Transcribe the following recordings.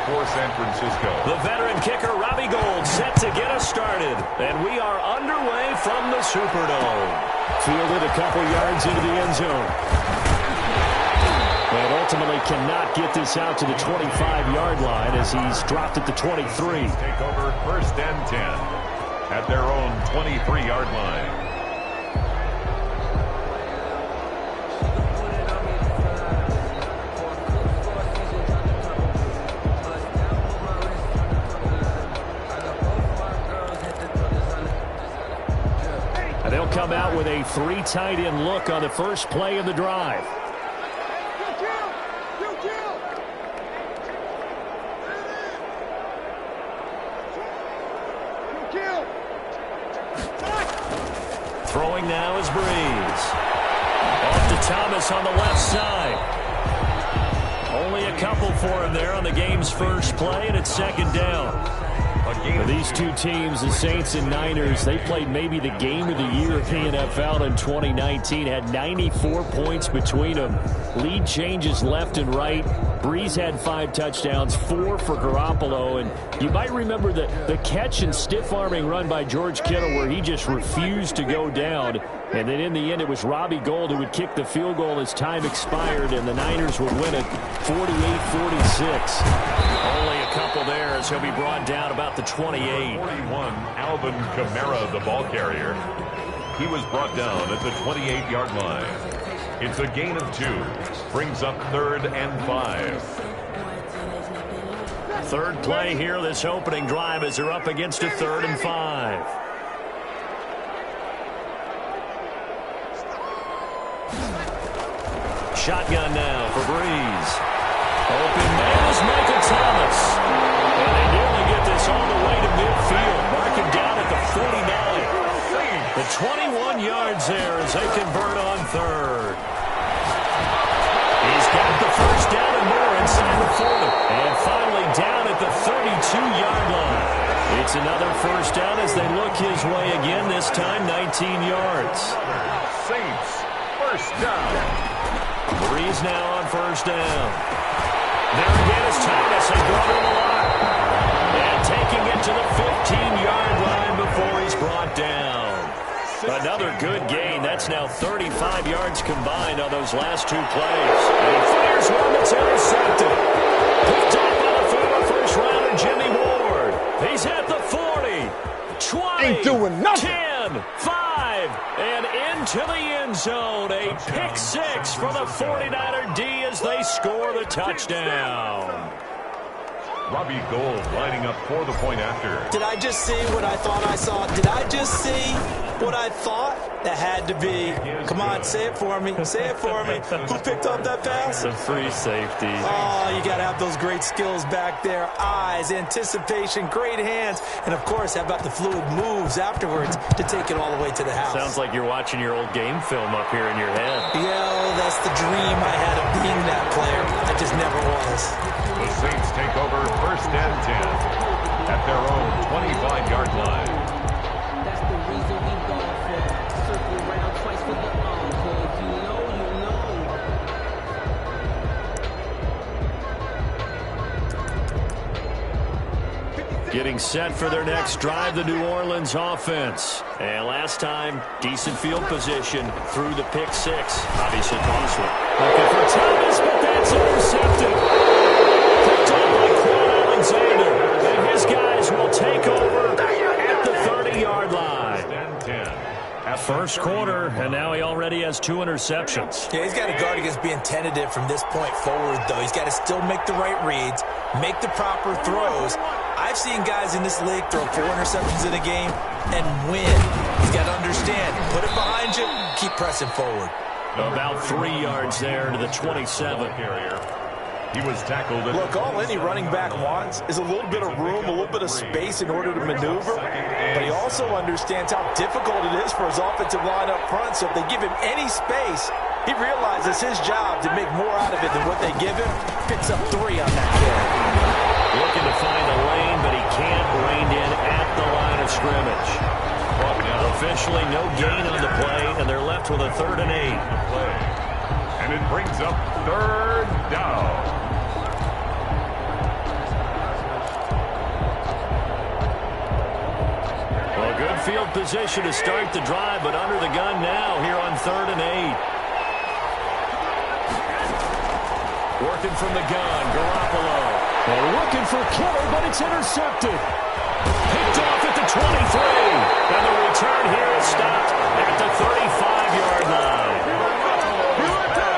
for San Francisco. The veteran kicker, Robbie Gould, set to get us started. And we are underway from the Superdome. Fielded a couple yards into the end zone. And ultimately cannot get this out to the 25-yard line as he's dropped at the 23. Take over 1st and 10 at their own 23-yard line. And they'll come out with a 3 tight end look on the first play of the drive. Throwing now is Breeze. Off to Thomas on the left side. Only a couple for him there on the game's first play, and it's 2nd down. For these two teams, the Saints and Niners, they played maybe the game of the year in the NFL in 2019. Had 94 points between them. Lead changes left and right. Breeze had 5 touchdowns, 4 for Garoppolo. And you might remember the catch and stiff-arming run by George Kittle where he just refused to go down. And then in the end, it was Robbie Gould who would kick the field goal as time expired, and the Niners would win it 48-46. Only a couple there as he'll be brought down about the 28. 41, Alvin Kamara, the ball carrier. He was brought down at the 28-yard line. It's a gain of 2. Brings up 3rd and 5. Third play here, this opening drive, as they're up against a 3rd and 5. Shotgun now for Breeze. Open man is Michael Thomas. And they nearly get this all the way to midfield. Mark him down at the 49. The 21 yards there as they convert on 3rd. He's got the first down and more inside the 40. And finally down at the 32-yard line. It's another first down as they look his way again, this time 19 yards. Saints, first down. Breeze now on first down. There again is Thomas. They go to the line. And taking it to the 15-yard line before he's brought down. Another good gain. That's now 35 yards combined on those last 2 plays. And he fires one that's intercepted. Picked up by the former first-rounder Jimmy Ward. He's at the 40, 20, ain't doing nothing. 10, 5, and into the end zone. A pick 6 for the 49er D as they score the touchdown. Robbie Gould lining up for the point after. Did I just see what I thought I saw? Did I just see what I thought? That had to be. Come on, say it for me. Say it for me. Who picked up that pass? The free safety. Oh, you got to have those great skills back there. Eyes, anticipation, great hands. And, of course, how about the fluid moves afterwards to take it all the way to the house? Sounds like you're watching your old game film up here in your head. Yeah, that's the dream I had of being that player. I just never was. The Saints take over 1st and 10 at their own 25-yard line. That's the reason we go for circle around twice for the encore. If you know, you know. Getting set for their next drive, the New Orleans offense. And last time, decent field position through the pick 6. Obviously costly. Looking for Thomas, but that's intercepted. Picked up by Quan Alexander. And his guys will take over at the 30-yard line. 10. First quarter, and now he already has 2 interceptions. Yeah, he's got to guard against being tentative from this point forward, though. He's got to still make the right reads, make the proper throws. I've seen guys in this league throw 4 interceptions in a game and win. He's got to understand, put it behind you, keep pressing forward. About 3 yards there to the 27. Carrier. He was tackled. Look, all any running back wants is a little bit of room, a little bit of space in order to maneuver. But he also understands how difficult it is for his offensive line up front. So if they give him any space, he realizes his job to make more out of it than what they give him. Picks up 3 on that carry. Looking to find a lane, but he can't rein in at the line of scrimmage. Officially no gain on the play, and they're left with a 3rd and 8. And it brings up 3rd down. position to start the drive, but under the gun now here on 3rd and 8. Working from the gun, Garoppolo. They're looking for Kittle, but it's intercepted. Picked off at the 23. And the return here is stopped at the 35-yard line.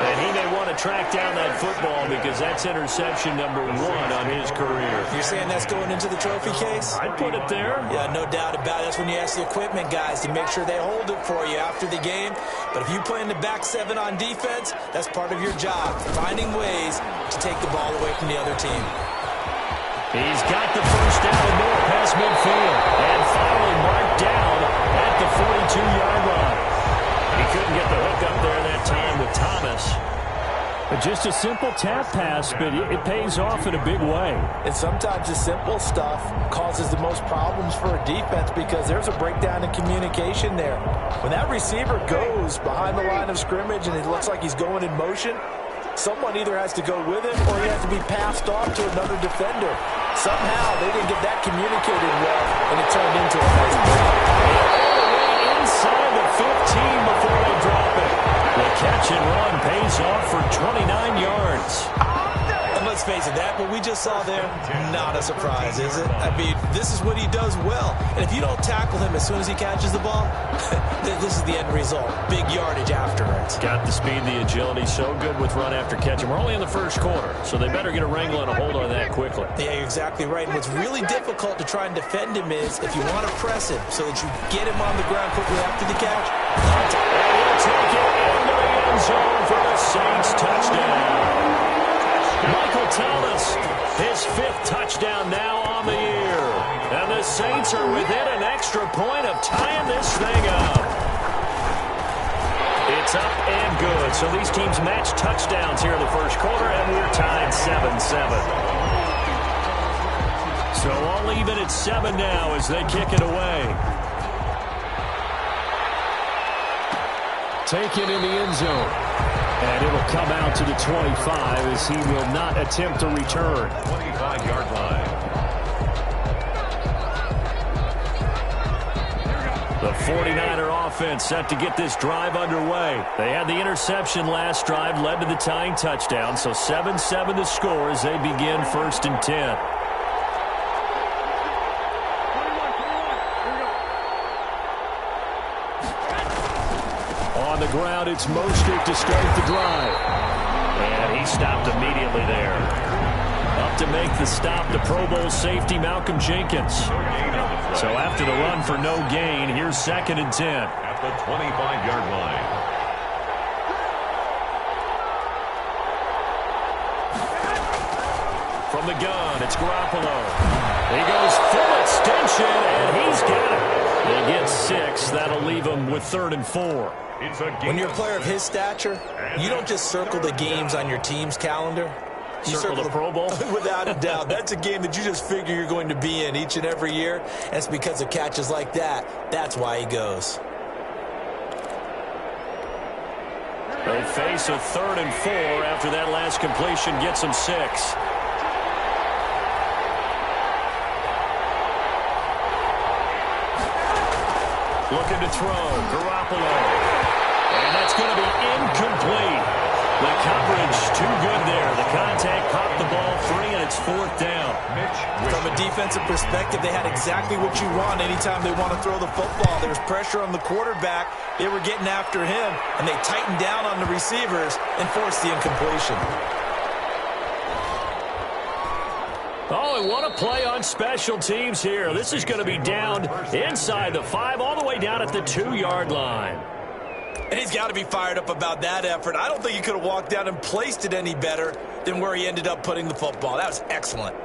And he may want to track down that football because that's interception number 1 on his career. You're saying that's going into the trophy case? I'd put it there. Yeah, no doubt about it. That's when you ask the equipment guys to make sure they hold it for you after the game. But if you play in the back 7 on defense, that's part of your job, finding ways to take the ball away from the other team. He's got the first down and more past midfield. And finally marked down at the 42-yard line. He couldn't get the hook up there that time with Thomas. But just a simple tap pass, but it pays off in a big way. And sometimes the simple stuff causes the most problems for a defense because there's a breakdown in communication there. When that receiver goes behind the line of scrimmage and it looks like he's going in motion, someone either has to go with him or he has to be passed off to another defender. Somehow they didn't get that communicated well, and it turned into a nice play. All the way inside the 15 before they drop it. The catch and run pays off for 29 yards. And let's face it, that what we just saw there, not a surprise, is it? I mean, this is what he does well. And if you don't tackle him as soon as he catches the ball, this is the end result. Big yardage after it. Got the speed, the agility, so good with run after catch. And we're only in the first quarter, so they better get a wrangle and a hold on that quickly. Yeah, you're exactly right. And what's really difficult to try and defend him is if you want to press him so that you get him on the ground quickly after the catch. And he'll take it into the end zone for the Saints touchdown. Michael Thomas, his 5th touchdown now on the year. And the Saints are within an extra point of tying this thing up. It's up and good. So these teams match touchdowns here in the first quarter, and we're tied 7-7. So all even at 7 now as they kick it away. Taken in the end zone. And it'll come out to the 25 as he will not attempt a return. 25-yard line. The 49er offense set to get this drive underway. They had the interception last drive, led to the tying touchdown. So 7-7 the score as they begin 1st and 10. On the ground, it's Mostert to start the drive. And he stopped immediately there. Up to make the stop, the Pro Bowl safety, Malcolm Jenkins. So after the run for no gain, here's 2nd and 10. At the 25-yard line. From the gun, it's Garoppolo. He goes full extension, and he's got it. They get 6. That'll leave him with 3rd and 4. When you're a player of his stature, you don't just circle the games on your team's calendar. You Circle the Pro Bowl? Without a doubt. That's a game that you just figure you're going to be in each and every year. And it's because of catches like that. That's why he goes. They face a 3rd and 4 after that last completion gets them 6. Looking to throw, Garoppolo. And that's going to be incomplete. The coverage too good there. The contact popped the ball free, and it's 4th down. From a defensive perspective, they had exactly what you want anytime they want to throw the football. There was pressure on the quarterback. They were getting after him, and they tightened down on the receivers and forced the incompletion. Oh, and what a play on special teams here. This is going to be down inside the 5, all the way down at the 2-yard line. And he's got to be fired up about that effort. I don't think he could have walked down and placed it any better than where he ended up putting the football. That was excellent.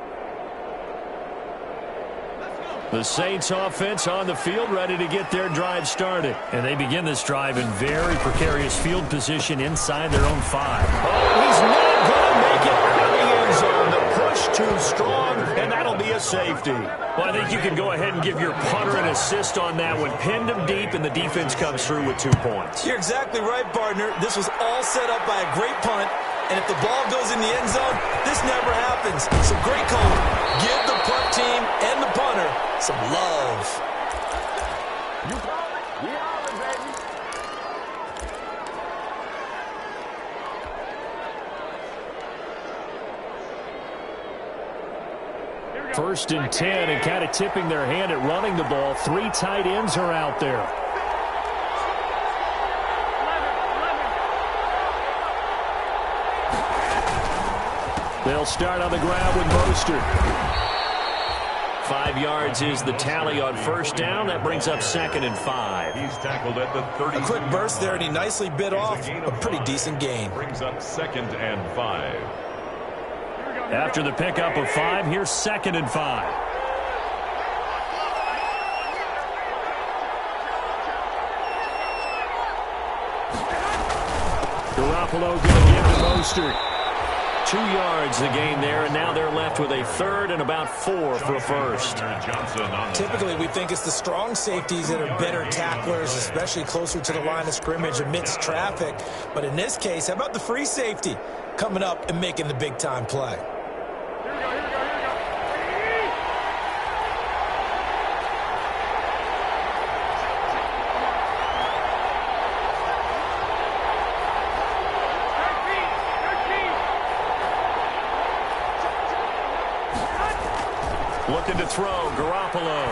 The Saints offense on the field, ready to get their drive started. And they begin this drive in very precarious field position inside their own 5. Oh, he's not going to make it out of the end zone. The push too strong, and that'll be a safety. Well, I think you can go ahead and give your punter an assist on that one. Pinned him deep, and the defense comes through with 2 points. You're exactly right, partner. This was all set up by a great punt, and if the ball goes in the end zone, this never happens. So great call. Give the punt team and the punter some love. First and 10, and kind of tipping their hand at running the ball. 3 tight ends are out there. They'll start on the ground with Mostert. 5 yards is the tally on first down. That brings up 2nd and 5. He's tackled at the 30. A quick burst there, and he nicely bit off a pretty decent gain. Brings up 2nd and 5. After the pickup of 5, here's 2nd and 5. Garoppolo going to give to Mostert. 2 yards the gain there, and now they're left with a 3rd and about 4 for a first. Typically, we think it's the strong safeties that are better tacklers, especially closer to the line of scrimmage amidst traffic. But in this case, how about the free safety coming up and making the big-time play? Looking to throw, Garoppolo.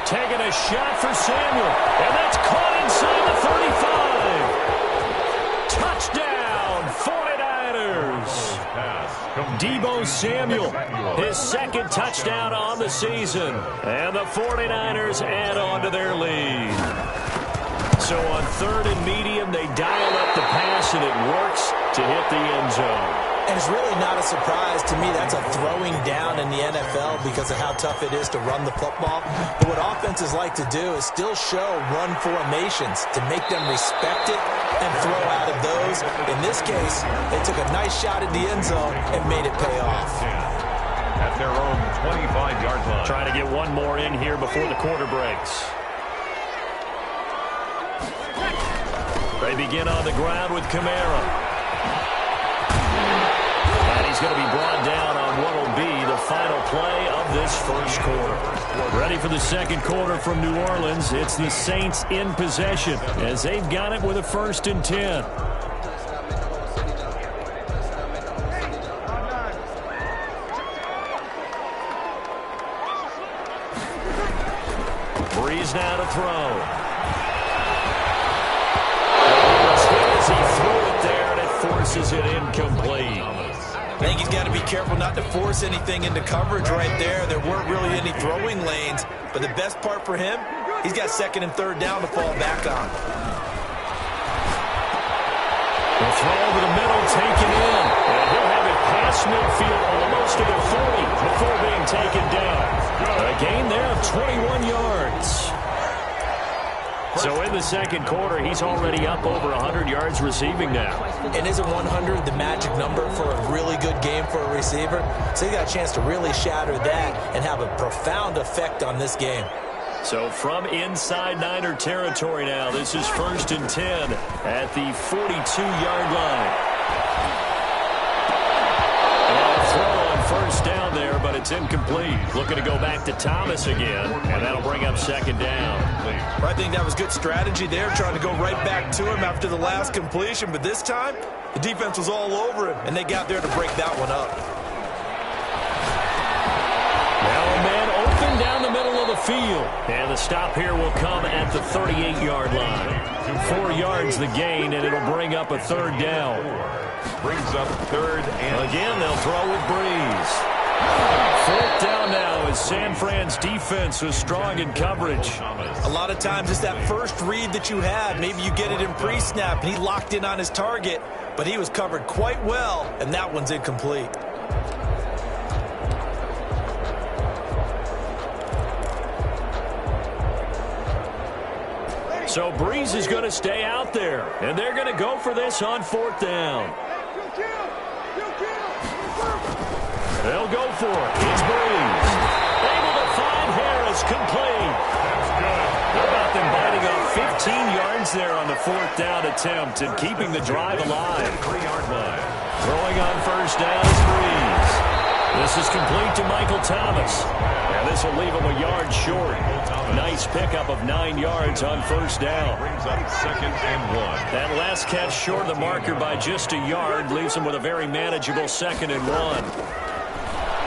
Taking a shot for Samuel. And that's caught inside the 35. Touchdown, 49ers. Deebo Samuel, his 2nd touchdown on the season. And the 49ers add on to their lead. So on 3rd and medium, they dial up the pass, and it works to hit the end zone. And it's really not a surprise to me. That's a throwing down in the NFL because of how tough it is to run the football. But what offenses like to do is still show run formations to make them respect it and throw out of those. In this case, they took a nice shot at the end zone and made it pay off. At their own 25-yard line. Trying to get one more in here before the quarter breaks. They begin on the ground with Kamara. He's going to be brought down on what will be the final play of this first quarter. Ready for the second quarter from New Orleans. It's the Saints in possession as they've got it with a 1st and 10. Breeze now to throw. As good as he threw it there, and it forces it incomplete. I think he's got to be careful not to force anything into coverage right there. There weren't really any throwing lanes. But the best part for him, he's got 2nd and 3rd down to fall back on. The throw over the middle, taken in. And he'll have it past midfield, almost to the 40 before being taken down. A gain there of 21 yards. So in the second quarter, he's already up over 100 yards receiving now. And isn't 100 the magic number for a really good game for a receiver? So he got a chance to really shatter that and have a profound effect on this game. So from inside Niner territory now, this is 1st and 10 at the 42-yard line. Throw on first down there, but it's incomplete. Looking to go back to Thomas again, and that'll bring up 2nd down. I think that was good strategy there, trying to go right back to him after the last completion. But this time, the defense was all over him, and they got there to break that one up. Now a man open down the middle of the field. And the stop here will come at the 38-yard line. 4 yards the gain, and it'll bring up a 3rd down. Brings up 3rd and... Again, they'll throw with Breeze. 4th down now as San Fran's defense was strong in coverage. A lot of times it's that first read that you had. Maybe you get it in pre-snap, and he locked in on his target, but he was covered quite well, and that one's incomplete. So Breeze is going to stay out there, and they're going to go for this on 4th down. They'll go for it. It's Breeze. Able to find Harris, complete. That's good. How about them biting off 15 yards there on the 4th down attempt and keeping the drive alive. 3-yard line. Throwing on first down is Breeze. This is complete to Michael Thomas. And this will leave him a yard short. Nice pickup of 9 yards on first down. Brings up 2nd and 1. That last catch short of the marker by just a yard leaves him with a very manageable 2nd and 1.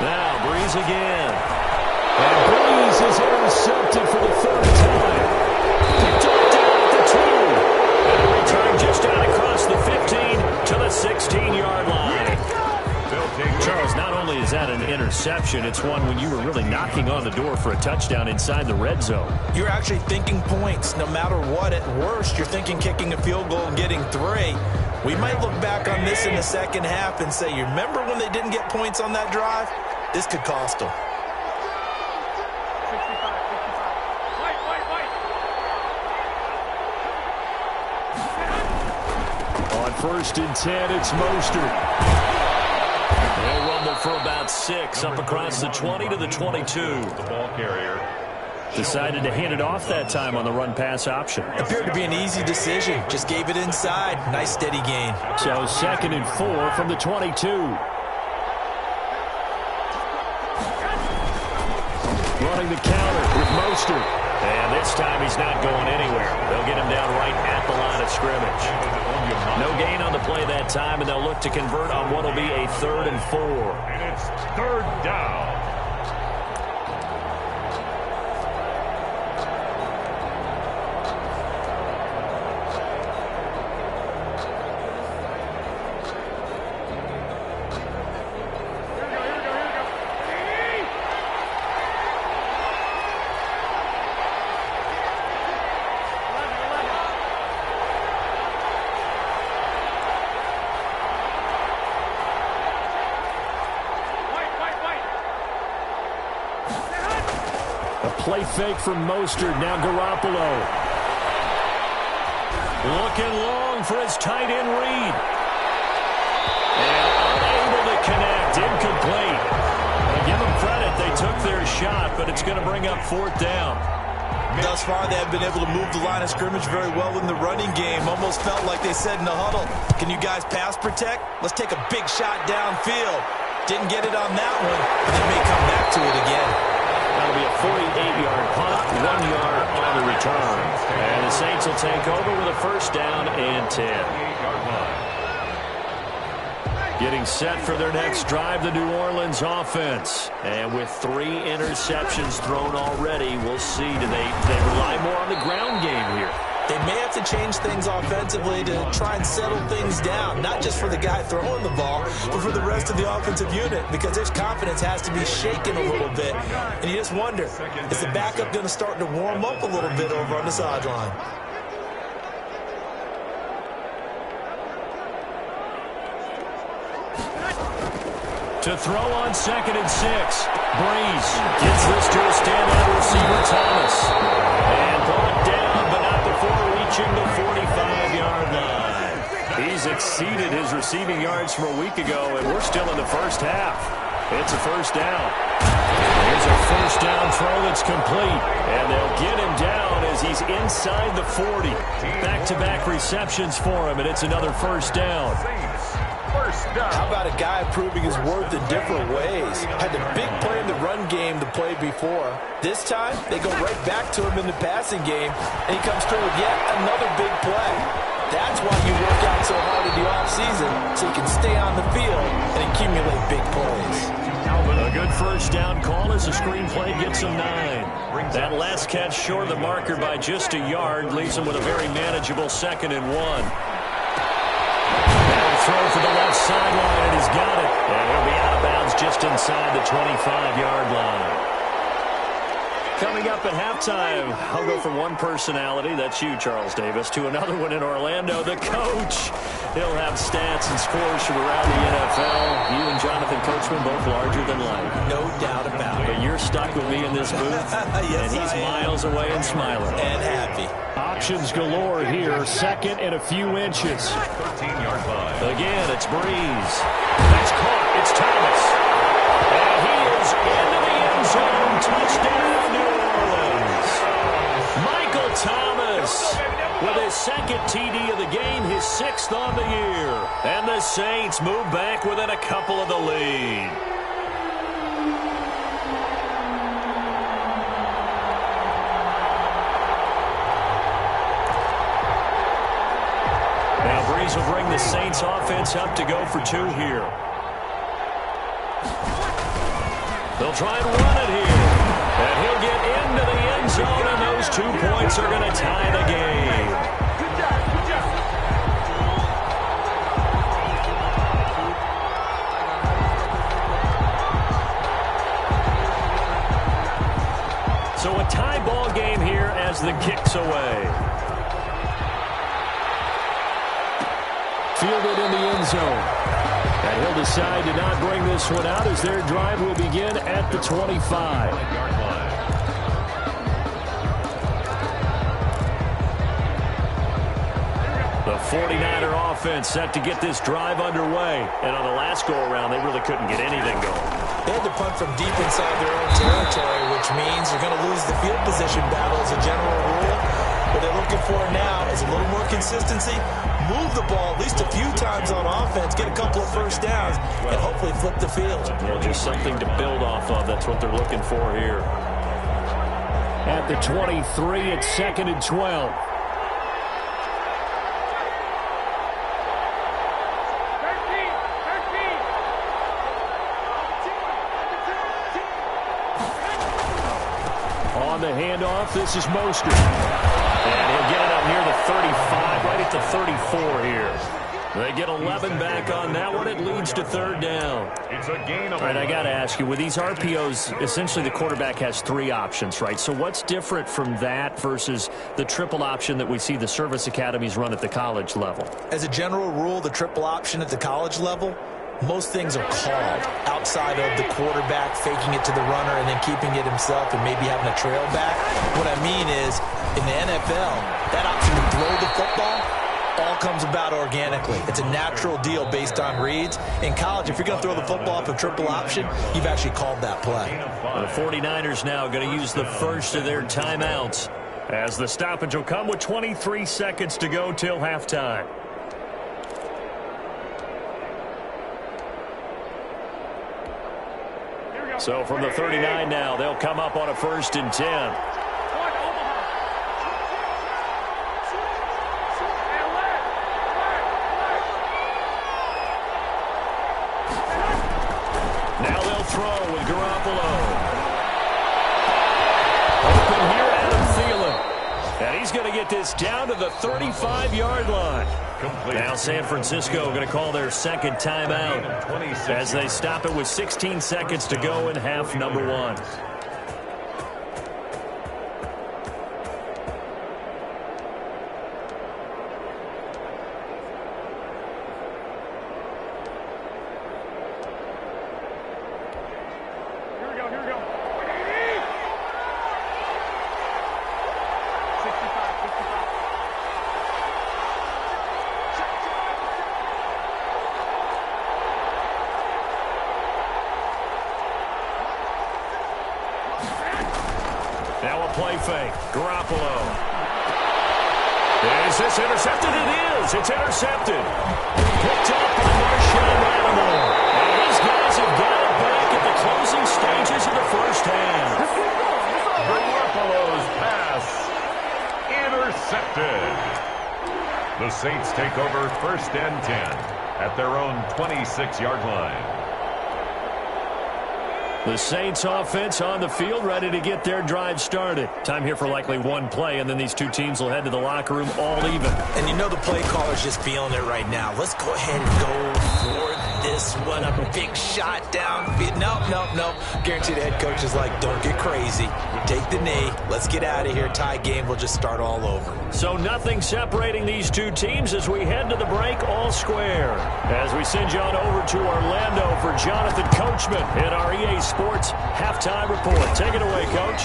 Now Breeze again. And Breeze is intercepted for the third time. Picked up down at the 2. And a return just out across the 15 to the 16-yard line. Charles, not only is that an interception, it's one when you were really knocking on the door for a touchdown inside the red zone. You're actually thinking points no matter what. At worst, you're thinking kicking a field goal and getting 3. We might look back on this in the second half and say, you remember when they didn't get points on that drive? This could cost them. On 1st and 10, it's Mostert. They'll rumble for about 6 up across the 20 to the 22. The ball carrier. Decided to hand it off that time on the run-pass option. Appeared to be an easy decision. Just gave it inside. Nice steady gain. So 2nd and 4 from the 22. Running the counter with Mostert. And this time he's not going anywhere. They'll get him down right at the line of scrimmage. No gain on the play that time, and they'll look to convert on what will be a 3rd and 4. And it's 3rd down. Play fake from Mostert. Now Garoppolo. Looking long for his tight end read. And unable to connect. Incomplete. I'll give them credit. They took their shot, but it's going to bring up 4th down. Thus far, they have been able to move the line of scrimmage very well in the running game. Almost felt like they said in the huddle, can you guys pass protect? Let's take a big shot downfield. Didn't get it on that one, but they may come back to it again. That'll be a 48-yard punt, 1 yard on the return. And the Saints will take over with a 1st down and 10. Getting set for their next drive, the New Orleans offense. And with 3 interceptions thrown already, we'll see. Do they rely more on the ground game here? They may have to change things offensively to try and settle things down, not just for the guy throwing the ball, but for the rest of the offensive unit, because his confidence has to be shaken a little bit. And you just wonder, is the backup going to start to warm up a little bit over on the sideline? To throw on 2nd and 6. Breeze gets this to a standout receiver, Thomas. And brought down, but not before reaching the 45-yard line. He's exceeded his receiving yards from a week ago, and we're still in the 1st half. It's a 1st down. Here's a 1st down throw that's complete. And they'll get him down as he's inside the 40. Back-to-back receptions for him, and it's another 1st down. How about a guy proving his worth in different ways? Had the big play in the run game the play before. This time, they go right back to him in the passing game, and he comes through with yet another big play. That's why you work out so hard in the offseason, so you can stay on the field and accumulate big plays. A good 1st down call as the screenplay gets him 9. That last catch short of the marker by just a yard leaves him with a very manageable 2nd and 1. Throw for the left sideline, and he's got it. And he'll be out of bounds just inside the 25-yard line. Coming up at halftime, I'll go from one personality, that's you, Charles Davis, to another one in Orlando, the coach. He'll have stats and scores from around the NFL. You and Jonathan Coachman both larger than life. No doubt about it. But you're stuck with me in this booth, yes, and he's miles away and smiling. And happy. Options galore here. 2nd and a few inches. 13-yard line. Again, it's Breeze. That's caught. It's Thomas. And he is into the end zone. Touchdown, New Orleans. Michael Thomas with his 2nd TD of the game, his 6th on the year. And the Saints move back within a couple of the lead. Now Breeze will bring the Saints offense up to go for 2 here. They'll try and run it here. And he'll get into the end zone, and those 2 points are going to tie the game. So a tie ball game here as the kick's away. Fielded in the end zone. And he'll decide to not bring this one out as their drive will begin at the 25. The 49er offense set to get this drive underway. And on the last go-around, they really couldn't get anything going. They had to punt from deep inside their own territory, which means you're going to lose the field position battle as a general rule. What they're looking for now is a little more consistency, move the ball at least a few times on offense, get a couple of first downs, and hopefully flip the field. Yeah, just something to build off of. That's what they're looking for here. At the 23, it's 2nd and 12. On the handoff, this is Mostert. And he'll get it up near the 35, right at the 34 here. They get 11 back on that one. It leads to 3rd down. It's a gain of All right, I got to ask you, with these RPOs, essentially the quarterback has 3 options, right? So what's different from that versus the triple option that we see the service academies run at the college level? As a general rule, the triple option at the college level, most things are called outside of the quarterback faking it to the runner and then keeping it himself and maybe having a trail back. What I mean is, in the NFL, that option to throw the football all comes about organically. It's a natural deal based on reads. In college, if you're going to throw the football off a triple option, you've actually called that play. The 49ers now going to use the first of their timeouts as the stoppage will come with 23 seconds to go till halftime. So from the 39 now, they'll come up on a 1st and 10. Now they'll throw with Garoppolo. Open here, Adam Thielen. And he's going to get this down to the 35-yard line. Now San Francisco going to call their 2nd timeout as they stop it with 16 seconds to go in half number 1. Now a play fake. Garoppolo. Is this intercepted? It is. It's intercepted. Picked up by Marshawn Lattimore. And these guys have got it back at the closing stages of the first half. Garoppolo's pass intercepted. The Saints take over 1st and 10 at their own 26-yard line. The Saints offense on the field, ready to get their drive started. Time here for likely one play, and then these two teams will head to the locker room all even. And you know the play caller's just feeling it right now. Let's go ahead and go for this one. A big shot down. No. Guarantee the head coach is like, don't get crazy. Take the knee. Let's get out of here. Tie game. We'll just start all over. So nothing separating these two teams as we head to the break all square. As we send you on over to Orlando for Jonathan Coachman in our EA Sports halftime report. Take it away, Coach.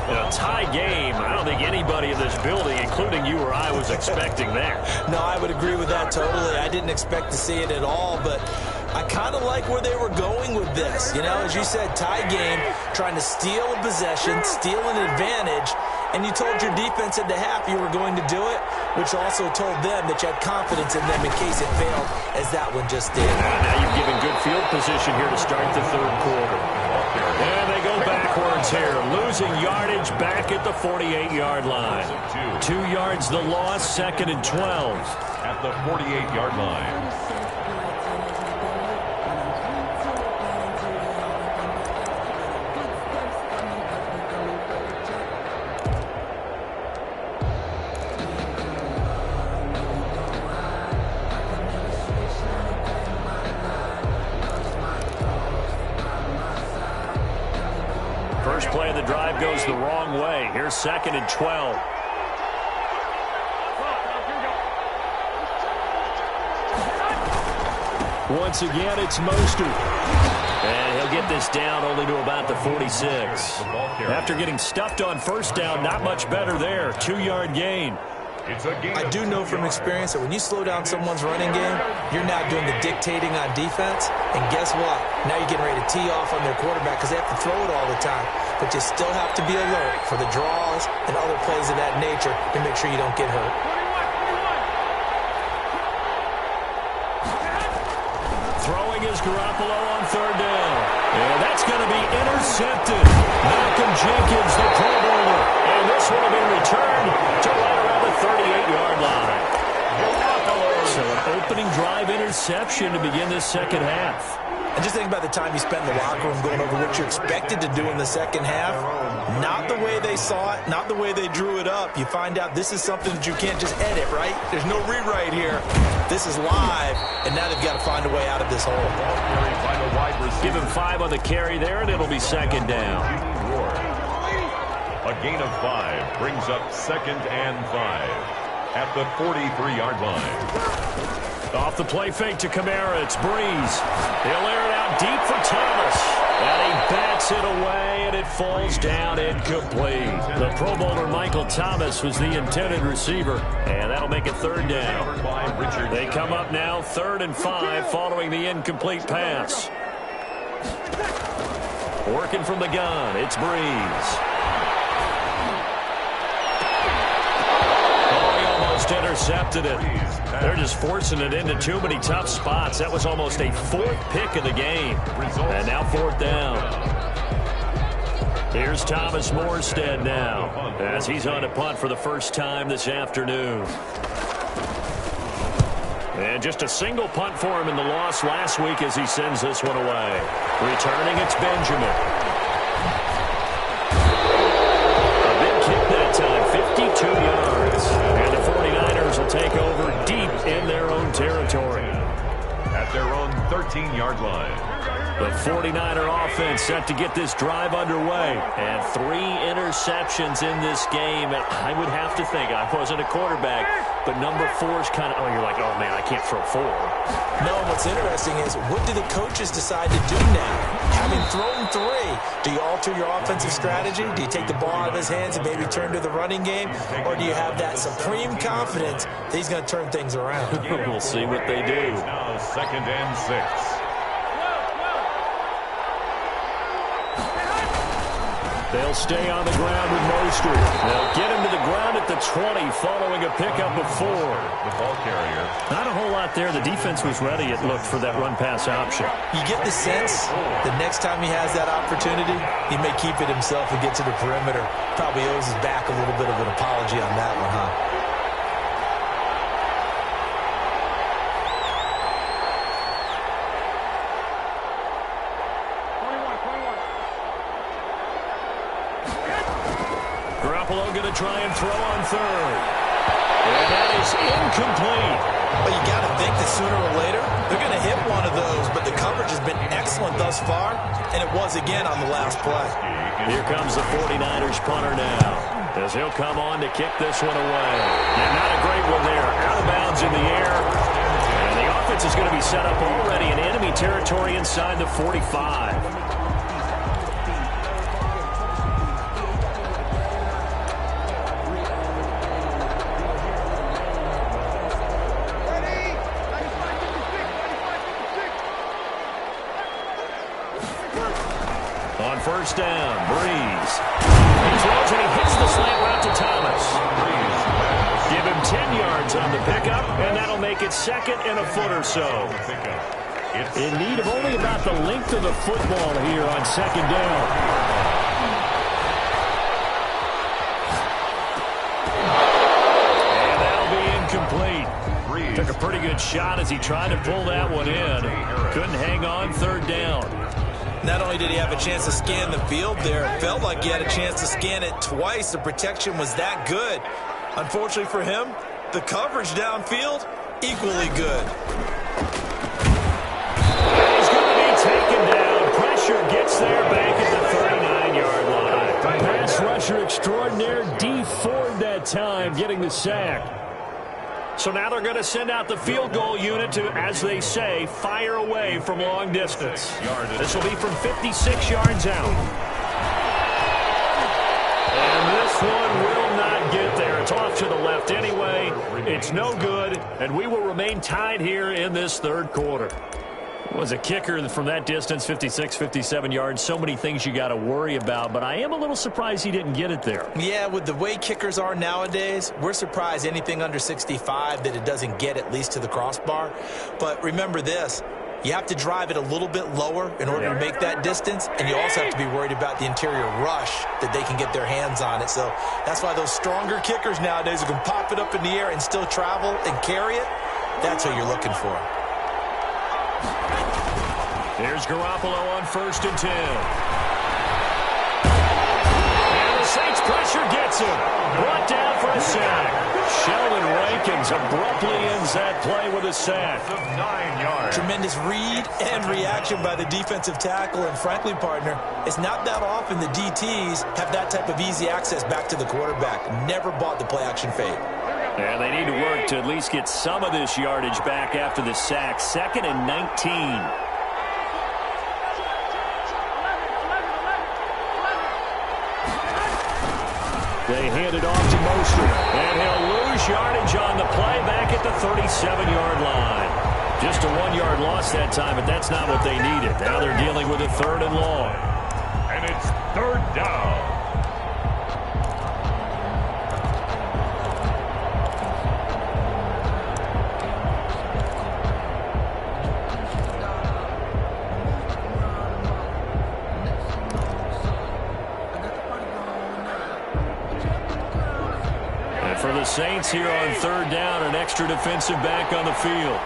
A tie game. I don't think anybody in this building, including you or I, was expecting that. No, I would agree with that totally. I didn't expect to see it at all, but I kind of like where they were going with this. You know, as you said, tie game, trying to steal a possession, steal an advantage, and you told your defense at the half you were going to do it, which also told them that you had confidence in them in case it failed, as that one just did. Now you've given good field position here to start the third quarter. And they go backwards here, losing yardage back at the 48-yard line. 2 yards the loss, 2nd and 12. At the 48-yard line. first play of the drive goes the wrong way. Here's 2nd and 12. Once again, it's Mostert. And he'll get this down only to about the 46. After getting stuffed on first down, not much better there. 2-yard gain. I do know from experience that when you slow down someone's running game, you're now doing the dictating on defense. And guess what? Now you're getting ready to tee off on their quarterback because they have to throw it all the time. But you still have to be alert for the draws and other plays of that nature to make sure you don't get hurt. Throwing is Garoppolo on 3rd down. And that's going to be intercepted. Malcolm Jenkins, the Pro Bowler. And this one will be returned to right around the 38-yard line. So an opening drive interception to begin this second half. And just think about the time you spent in the locker room going over what you expected to do in the second half. Not the way they saw it, not the way they drew it up. You find out this is something that you can't just edit, right? There's no rewrite here. This is live, and now they've got to find a way out of this hole. Give him 5 on the carry there, and it'll be 2nd down. A gain of 5 brings up 2nd and 5 at the 43-yard line. Off the play fake to Kamara, it's Breeze. He'll air it out deep for Thomas. And he bats it away, and it falls down incomplete. The Pro Bowler Michael Thomas was the intended receiver, and that'll make it 3rd down. They come up now 3rd and 5 following the incomplete pass. Working from the gun, it's Breeze. Intercepted it. They're just forcing it into too many tough spots. That was almost a 4th pick of the game. And now 4th down. Here's Thomas Morstead now as he's on a punt for the first time this afternoon. And just a single punt for him in the loss last week as he sends this one away. Returning, it's Benjamin. A big kick that time, 52 yards. And the 49ers will take over deep in their own territory. At their own 13-yard line. The 49er offense set to get this drive underway. And 3 interceptions in this game. And I would have to think, I wasn't a quarterback, but number 4 is kind of, you're like, oh, man, I can't throw 4. No, what's interesting is what do the coaches decide to do now? Having thrown 3, do you alter your offensive strategy? Do you take the ball out of his hands and maybe turn to the running game? Or do you have that supreme confidence that he's going to turn things around? We'll see what they do. Now 2nd and 6. They'll stay on the ground with Mostert. They'll get him to the ground at the 20 following a pickup of 4. The ball carrier. Not a whole lot there. The defense was ready, it looked, for that run-pass option. You get the sense the next time he has that opportunity, he may keep it himself and get to the perimeter. Probably owes his back a little bit of an apology on that one, huh? Going to try and throw on 3rd. And that is incomplete. But you got to think that sooner or later, they're going to hit one of those. But the coverage has been excellent thus far, and it was again on the last play. Here comes the 49ers punter now, as he'll come on to kick this one away. And not a great one there. Out of bounds in the air. And the offense is going to be set up already in enemy territory inside the 45. First down, Breeze. He throws and he hits the slant route to Thomas. Give him 10 yards on the pickup, and that'll make it 2nd and a foot or so. In need of only about the length of the football here on 2nd down. And that'll be incomplete. Took a pretty good shot as he tried to pull that one in. Couldn't hang on 3rd down. Not only did he have a chance to scan the field there, it felt like he had a chance to scan it twice. The protection was that good. Unfortunately for him, the coverage downfield, equally good. He's going to be taken down. Pressure gets there back at the 39-yard line. rusher extraordinaire, Dee Ford that time, getting the sack. So now they're going to send out the field goal unit to, as they say, fire away from long distance. This will be from 56 yards out. And this one will not get there. It's off to the left anyway. It's no good, and we will remain tied here in this third quarter. Was a kicker from that distance, 56, 57 yards. So many things you got to worry about, but I am a little surprised he didn't get it there. Yeah, with the way kickers are nowadays, we're surprised anything under 65 that it doesn't get at least to the crossbar. But remember this, you have to drive it a little bit lower in order to make that distance, and you also have to be worried about the interior rush that they can get their hands on it. So that's why those stronger kickers nowadays who can pop it up in the air and still travel and carry it, that's what you're looking for. Here's Garoppolo on 1st and 10. And the Saints pressure gets him. Brought down for a sack. Sheldon Rankins abruptly ends that play with a sack. 9 yards. Tremendous read and reaction by the defensive tackle. And frankly, partner, it's not that often the DTs have that type of easy access back to the quarterback. Never bought the play-action fade. And they need to work to at least get some of this yardage back after the sack. 2nd and 19. They hand it off to Mostert, and he'll lose yardage on the play back at the 37-yard line. Just a 1-yard loss that time, but that's not what they needed. Now they're dealing with a 3rd and long. And it's 3rd down. For the Saints here on 3rd down, an extra defensive back on the field.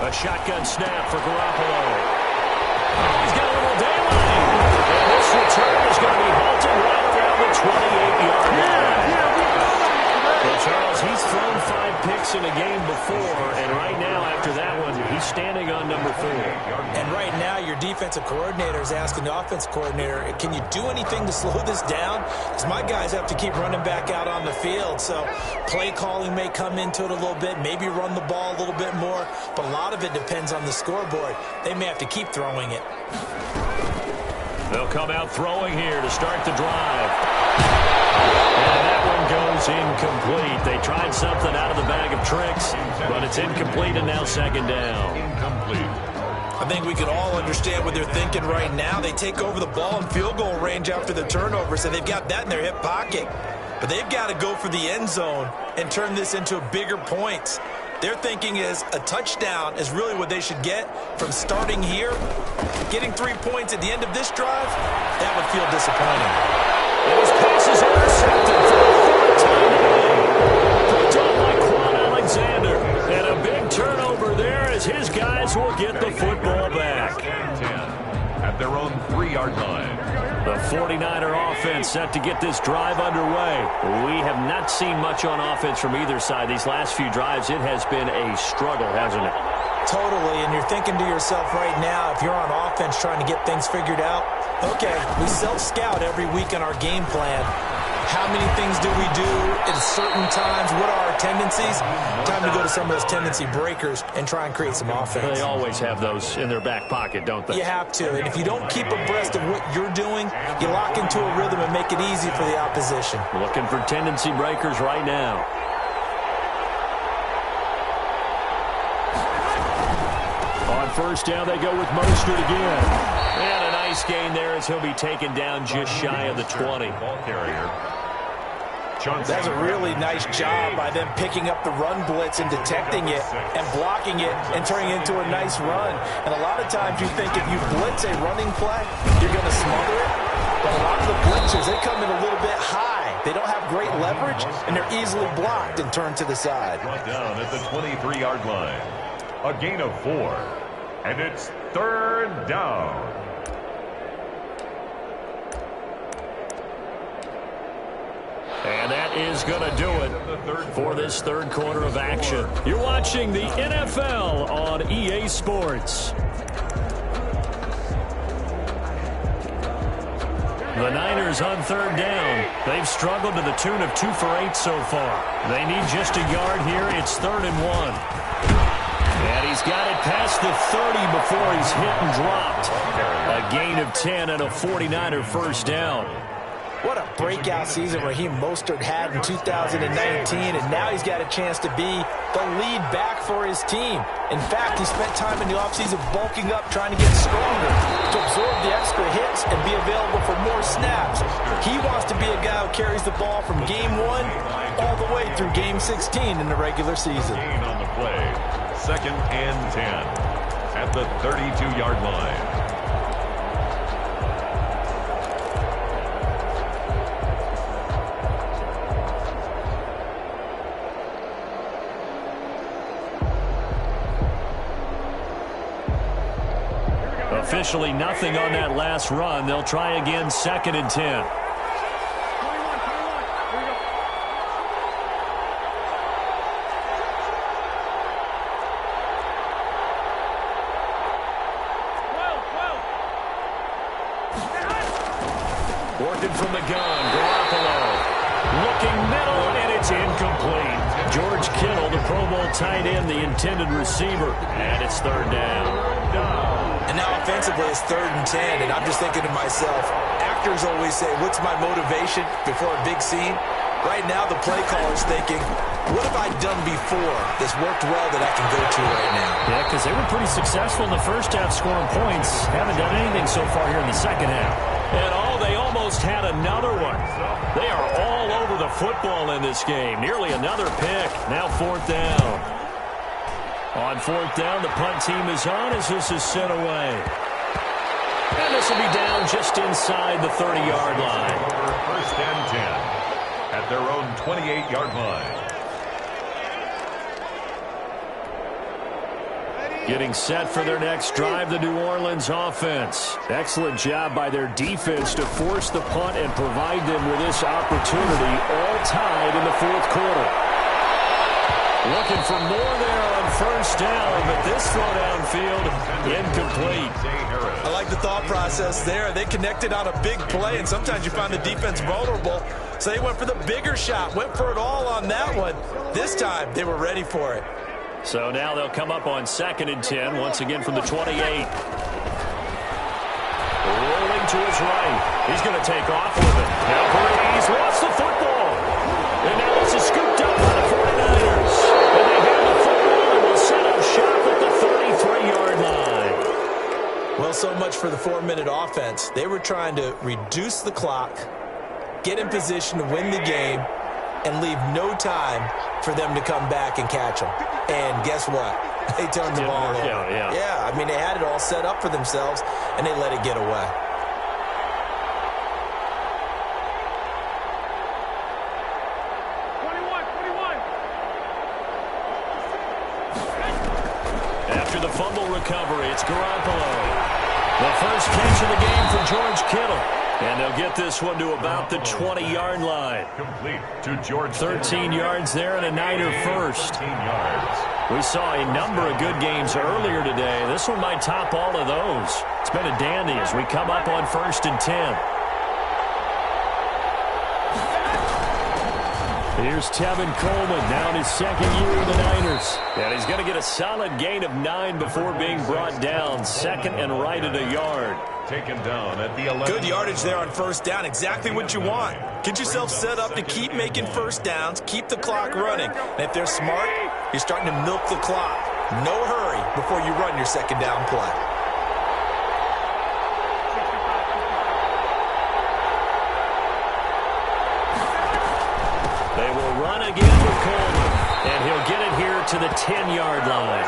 A shotgun snap for Garoppolo. Oh, he's got a little daylight. And this return is going to be halted right around the 28-yard line. Well, Charles, he's thrown 5 picks in a game before, and right now, after that one, he's standing on number 4. And right now, your defensive coordinator is asking the offensive coordinator, can you do anything to slow this down? Because my guys have to keep running back out on the field. So play calling may come into it a little bit, maybe run the ball a little bit more, but a lot of it depends on the scoreboard. They may have to keep throwing it. They'll come out throwing here to start the drive. And that one goes incomplete. They tried something out of the bag of tricks, but it's incomplete, and now 2nd down. Incomplete. I think we can all understand what they're thinking right now. They take over the ball in field goal range after the turnover, so they've got that in their hip pocket. But they've got to go for the end zone and turn this into bigger points. Their thinking is a touchdown is really what they should get from starting here. Getting 3 points at the end of this drive, that would feel disappointing. His pass is intercepted for the 3rd time today. Picked off by Quan Alexander. And a big turnover there as his guys will get the football back. 10 at their own 3-yard line. The 49er offense set to get this drive underway. We have not seen much on offense from either side. These last few drives, it has been a struggle, hasn't it? Totally, and you're thinking to yourself right now, if you're on offense trying to get things figured out, okay, we self-scout every week in our game plan. How many things do we do at certain times? What are our tendencies? Time to go to some of those tendency breakers and try and create some offense. They always have those in their back pocket, don't they? You have to, and if you don't keep abreast of what you're doing, you lock into a rhythm and make it easy for the opposition. Looking for tendency breakers right now. On 1st down, they go with Mostert again. And a nice gain there as he'll be taken down just shy of the 20. Ball carrier. That's a really nice job by them picking up the run blitz and detecting it and blocking it and turning it into a nice run. And a lot of times you think if you blitz a running play, you're going to smother it. But a lot of the blitzers, they come in a little bit high. They don't have great leverage, and they're easily blocked and turned to the side. Brought down at the 23-yard line. A gain of 4. And it's 3rd down. is going to do it for this third quarter of action. You're watching the NFL on EA Sports. The Niners on third down. They've struggled to the tune of 2 for 8 so far. They need just a yard here. It's 3rd and 1. And he's got it past the 30 before he's hit and dropped. A gain of 10 and a 49er first down. What a breakout season Raheem Mostert had in 2019, and now he's got a chance to be the lead back for his team. In fact, he spent time in the offseason bulking up, trying to get stronger, to absorb the extra hits and be available for more snaps. He wants to be a guy who carries the ball from game 1 all the way through game 16 in the regular season. On the play, 2nd and 10 at the 32-yard line. Officially nothing on that last run. They'll try again, 2nd and 10. Working from the gun, Garoppolo. Looking middle, and it's incomplete. George Kittle, the Pro Bowl tight end, the intended receiver. And it's 3rd down. And now offensively it's 3rd and 10, and I'm just thinking to myself, actors always say, what's my motivation before a big scene? Right now the play caller's thinking, what have I done before that's worked well that I can go to right now? Yeah, because they were pretty successful in the first half scoring points. Haven't done anything so far here in the second half. And they almost had another one. They are all over the football in this game. Nearly another pick. Now 4th down. On 4th down, the punt team is on as this is sent away. And this will be down just inside the 30-yard line. 1st and 10 at their own 28-yard line. Getting set for their next drive, the New Orleans offense. Excellent job by their defense to force the punt and provide them with this opportunity, all tied in the 4th quarter. Looking for more there on 1st down, but this throw downfield incomplete. I like the thought process there. They connected on a big play, and sometimes you find the defense vulnerable. So they went for the bigger shot, went for it all on that one. This time, they were ready for it. So now they'll come up on 2nd and 10, once again from the 28. Rolling to his right. He's going to take off with it. Now Breeze lost the football. And now this is scooped up by the 49ers. And they have the football and will set up shop at the 33-yard line. Well, so much for the 4-minute offense. They were trying to reduce the clock, get in position to win the game, and leave no time for them to come back and catch them. And guess what? They turned the ball over. Yeah, I mean, they had it all set up for themselves, and they let it get away. After the fumble recovery, it's Garoppolo. The first catch of the game for George Kittle. And they'll get this one to about the 20-yard line. Complete to George. 13 yards there and a Niner first. 13 yards. We saw a number of good games earlier today. This one might top all of those. It's been a dandy as we come up on 1st and 10. Here's Tevin Coleman, now in his 2nd year with the Niners. And he's going to get a solid gain of 9 before being brought down. 2nd and right at a yard. Taken down at the 11. Good yardage there on 1st down. Exactly what you want. Get yourself set up to keep making 1st downs, keep the clock running. And if they're smart, you're starting to milk the clock. No hurry before you run your 2nd down play. They will run again with Coleman, and he'll get it here to the 10-yard line.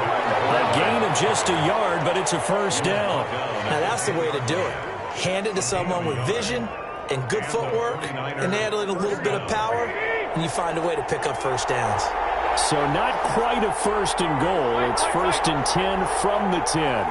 A gain of just a yard, but it's a 1st down. Now that's the way to do it. Hand it to someone with vision and good footwork, and add in a little bit of power, and you find a way to pick up 1st downs. So not quite a 1st and goal. It's 1st and 10 from the 10.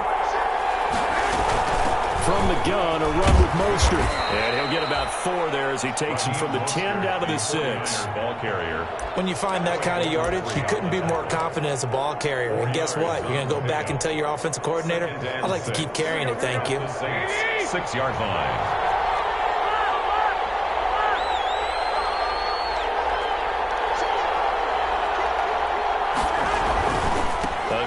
from the gun, a run with Mostert. And he'll get about 4 there as he takes him from the 10 down to the 6. Ball carrier. When you find that kind of yardage, you couldn't be more confident as a ball carrier. And guess what? You're going to go back and tell your offensive coordinator, I'd like to keep carrying it, thank you. 6-yard line.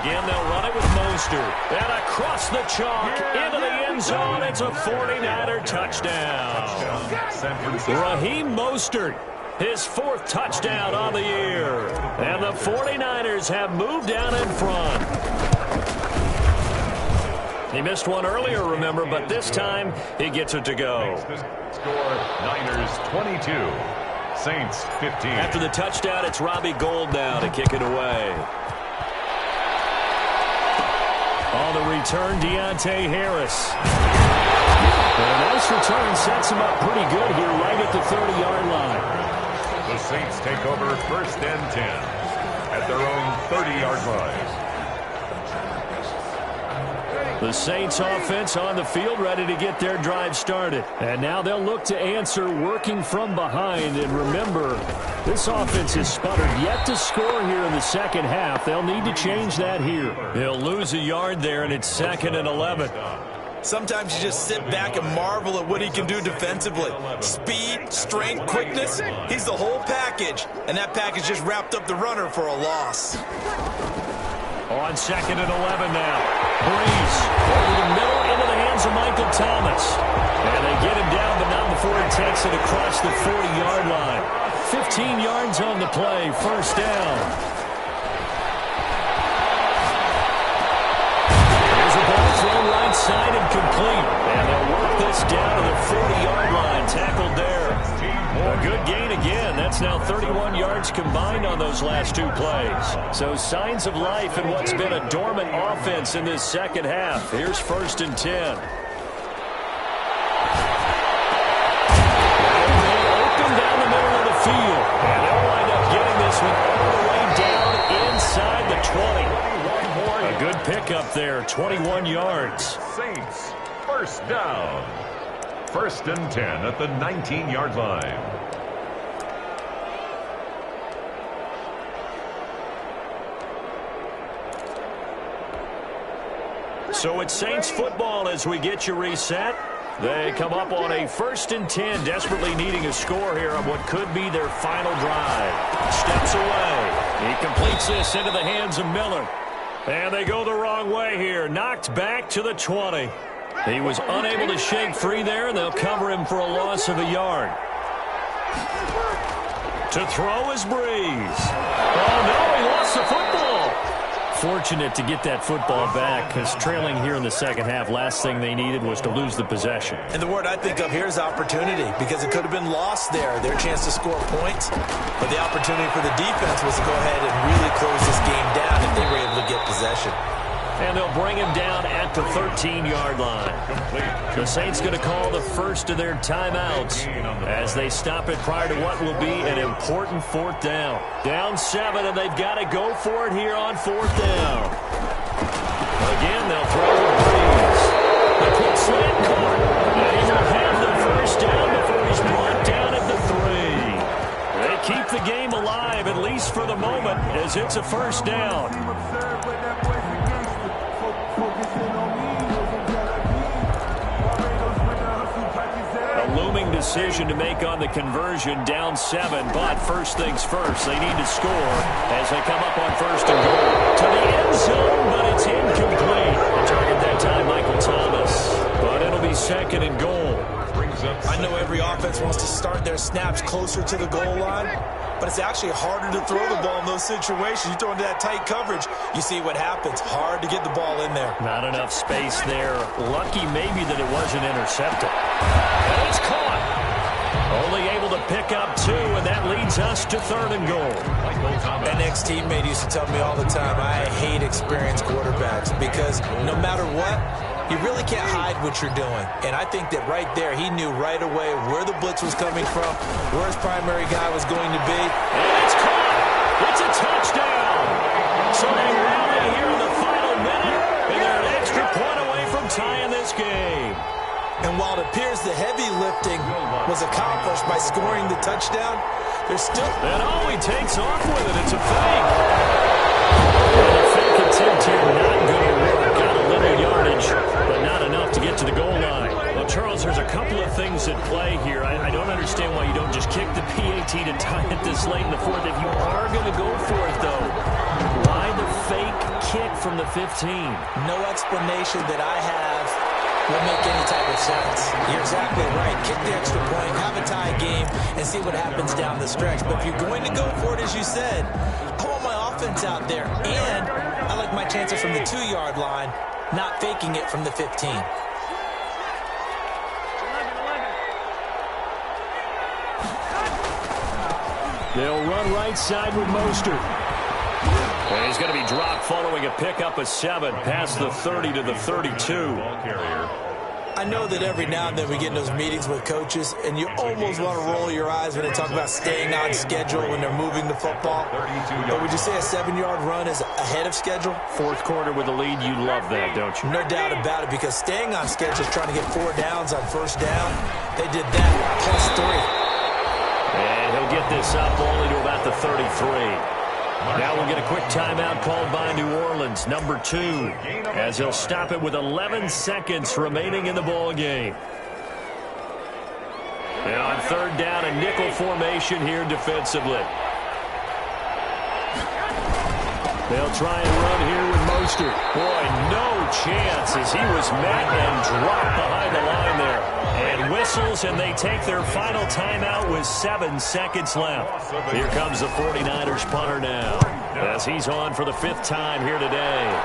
Again, they'll run it with Mostert. And across the chalk, into the end zone. It's a 49er touchdown. Raheem Mostert, his 4th touchdown on the year. And the 49ers have moved down in front. He missed one earlier, remember, but this time he gets it to go. Score, Niners 22, Saints 15. After the touchdown, it's Robbie Gould now to kick it away. On the return, Deontay Harris. And a nice return sets him up pretty good here right at the 30-yard line. The Saints take over 1st and 10 at their own 30-yard line. The Saints offense on the field ready to get their drive started. And now they'll look to answer working from behind. And remember, this offense has sputtered yet to score here in the second half. They'll need to change that here. They'll lose a yard there, and it's 2nd and 11. Sometimes you just sit back and marvel at what he can do defensively. Speed, strength, quickness, he's the whole package. And that package just wrapped up the runner for a loss. On 2nd and 11 now. Breeze over the middle into the hands of Michael Thomas. And they get him down, but not before he takes it across the 40-yard line. 15 yards on the play, 1st down. Here's a ball thrown right side and complete. And they'll work this down to the 40-yard line. Tackled there. A good gain again. That's now 31 yards combined on those last 2 plays. So signs of life in what's been a dormant offense in this second half. Here's 1st and 10. Open down the middle of the field. And they'll wind up getting this one all the way down inside the 20. A good pickup there, 21 yards. Saints, 1st down. 1st and 10 at the 19-yard line. So it's Saints football as we get you reset. They come up on a 1st and 10, desperately needing a score here on what could be their final drive. Steps away. He completes this into the hands of Miller. And they go the wrong way here. Knocked back to the 20. He was unable to shake free there, and they'll cover him for a loss of a yard. To throw is Breeze. Oh, no, he lost the football. Fortunate to get that football back, because trailing here in the second half, last thing they needed was to lose the possession. And the word I think of here is opportunity, because it could have been lost there, their chance to score points. But the opportunity for the defense was to go ahead and really close this game down if they were able to get possession. And they'll bring him down at the 13-yard line. The Saints going to call the first of their timeouts as they stop it prior to what will be an important 4th down. Down 7, and they've got to go for it here on 4th down. Again, they'll throw to Breeze. The quick slant caught. And he will have the 1st down before he's brought down at the 3. They keep the game alive, at least for the moment, as it's a 1st down. Looming decision to make on the conversion, down 7, but first things first, they need to score as they come up on 1st and goal. To the end zone, but it's incomplete. The target that time, Michael Thomas, but it'll be 2nd and goal. I know every offense wants to start their snaps closer to the goal line, but it's actually harder to throw the ball in those situations. You throw into that tight coverage, you see what happens. Hard to get the ball in there. Not enough space there. Lucky maybe that it wasn't intercepted. And it's caught. Only able to pick up 2, and that leads us to 3rd and goal. An ex-teammate used to tell me all the time, I hate experienced quarterbacks because no matter what, you really can't hide what you're doing. And I think that right there, he knew right away where the blitz was coming from, where his primary guy was going to be. And it's caught. It's a touchdown. So they rally here in the final minute, and they're an extra point away from tying this game. And while it appears the heavy lifting was accomplished by scoring the touchdown, there's still... And he takes off with it. It's a fake. And a fake attempt here, not going to work. Got a little yardage, but not enough to get to the goal line. Well, Charles, there's a couple of things at play here. I don't understand why you don't just kick the PAT to tie it this late in the fourth. If you are going to go for it, though, why the fake kick from the 15? No explanation that I have will make any type of sense. You're exactly right. Kick the extra point, have a tie game, and see what happens down the stretch. But if you're going to go for it, as you said, I want my offense out there. And I like my chances from the 2-yard line, not faking it from the 15. They'll run right side with Mostert. And he's going to be dropped following a pickup of 7 past the 30 to the 32. I know that every now and then we get in those meetings with coaches, and you almost want to roll your eyes when they talk about staying on schedule when they're moving the football. But would you say a 7-yard run is ahead of schedule? Fourth quarter with a lead, you love that, don't you? No doubt about it, because staying on schedule is trying to get 4 downs on first down. They did that plus 3. And he'll get this up only to about the 33. Now we'll get a quick timeout called by New Orleans, number 2, as he'll stop it with 11 seconds remaining in the ball game. And on third down, a nickel formation here defensively. They'll try and run here with Mostert. Boy, no chance as he was met and dropped behind the line there. And whistles, and they take their final timeout with 7 seconds left. Here comes the 49ers punter now, as he's on for the 5th time here today.